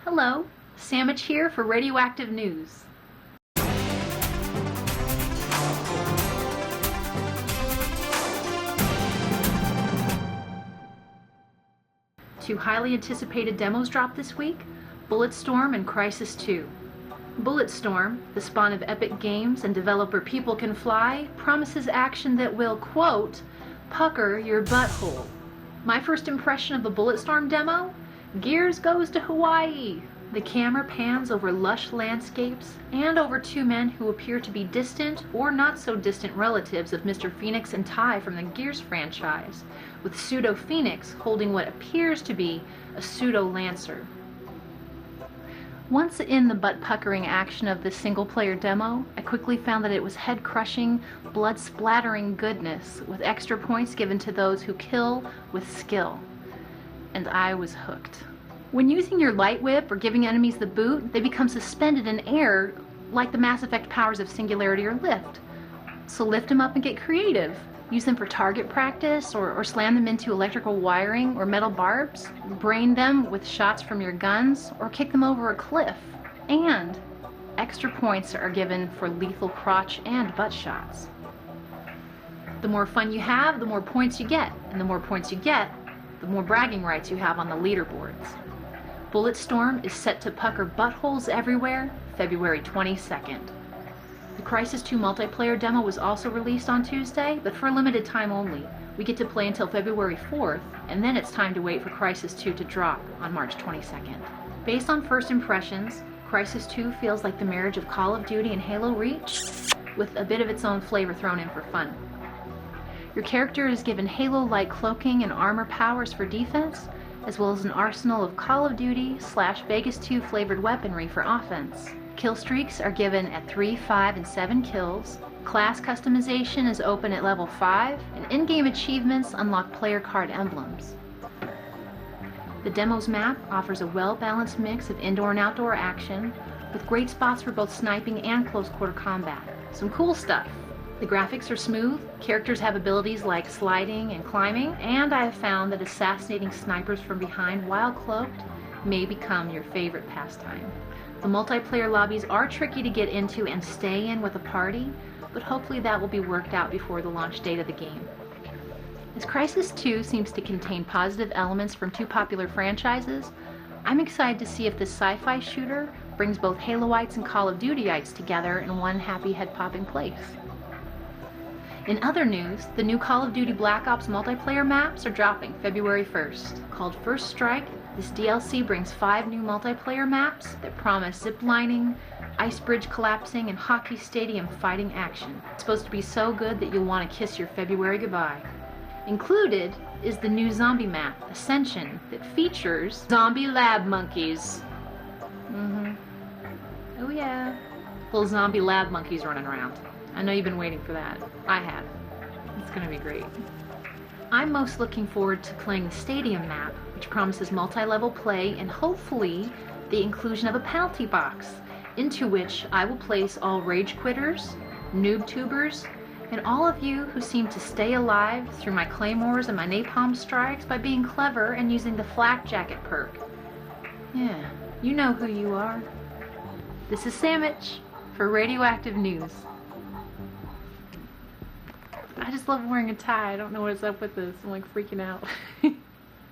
Hello, Sammich here for Radioactive News. Two highly anticipated demos dropped this week, Bulletstorm and Crysis 2. Bulletstorm, the spawn of Epic Games and developer People Can Fly, promises action that will, quote, pucker your butthole. My first impression of the Bulletstorm demo? Gears goes to Hawaii. The camera pans over lush landscapes and over two men who appear to be distant or not so distant relatives of Mr. Phoenix and Ty from the Gears franchise, with Pseudo Phoenix holding what appears to be a Pseudo Lancer. Once in the butt-puckering action of this single-player demo, I quickly found that it was head-crushing, blood-splattering goodness, with extra points given to those who kill with skill. And I was hooked. When using your light whip or giving enemies the boot, they become suspended in air like the Mass Effect powers of Singularity or Lift. So lift them up and get creative. Use them for target practice or slam them into electrical wiring or metal barbs. Brain them with shots from your guns or kick them over a cliff. And extra points are given for lethal crotch and butt shots. The more fun you have, the more points you get. And the more points you get, the more bragging rights you have on the leaderboards. Bulletstorm is set to pucker buttholes everywhere, February 22nd. The Crysis 2 multiplayer demo was also released on Tuesday, but for a limited time only. We get to play until February 4th, and then it's time to wait for Crysis 2 to drop on March 22nd. Based on first impressions, Crysis 2 feels like the marriage of Call of Duty and Halo Reach, with a bit of its own flavor thrown in for fun. Your character is given Halo-like cloaking and armor powers for defense, as well as an arsenal of Call of Duty / Vegas 2 flavored weaponry for offense. Kill streaks are given at 3, 5, and 7 kills. Class customization is open at level 5, and in-game achievements unlock player card emblems. The demo's map offers a well-balanced mix of indoor and outdoor action, with great spots for both sniping and close-quarter combat. Some cool stuff. The graphics are smooth, characters have abilities like sliding and climbing, and I have found that assassinating snipers from behind while cloaked may become your favorite pastime. The multiplayer lobbies are tricky to get into and stay in with a party, but hopefully that will be worked out before the launch date of the game. As Crysis 2 seems to contain positive elements from two popular franchises, I'm excited to see if this sci-fi shooter brings both Haloites and Call of Dutyites together in one happy head-popping place. In other news, the new Call of Duty Black Ops multiplayer maps are dropping February 1st. Called First Strike, this DLC brings 5 new multiplayer maps that promise ziplining, ice bridge collapsing, and hockey stadium fighting action. It's supposed to be so good that you'll want to kiss your February goodbye. Included is the new zombie map, Ascension, that features zombie lab monkeys. Oh yeah. Little zombie lab monkeys running around. I know you've been waiting for that. I have. It's gonna be great. I'm most looking forward to playing the Stadium map, which promises multi-level play and hopefully the inclusion of a penalty box, into which I will place all rage quitters, noob tubers, and all of you who seem to stay alive through my claymores and my napalm strikes by being clever and using the flak jacket perk. Yeah, you know who you are. This is Sammich for Radioactive News. I just love wearing a tie. I don't know what's up with this. I'm like freaking out.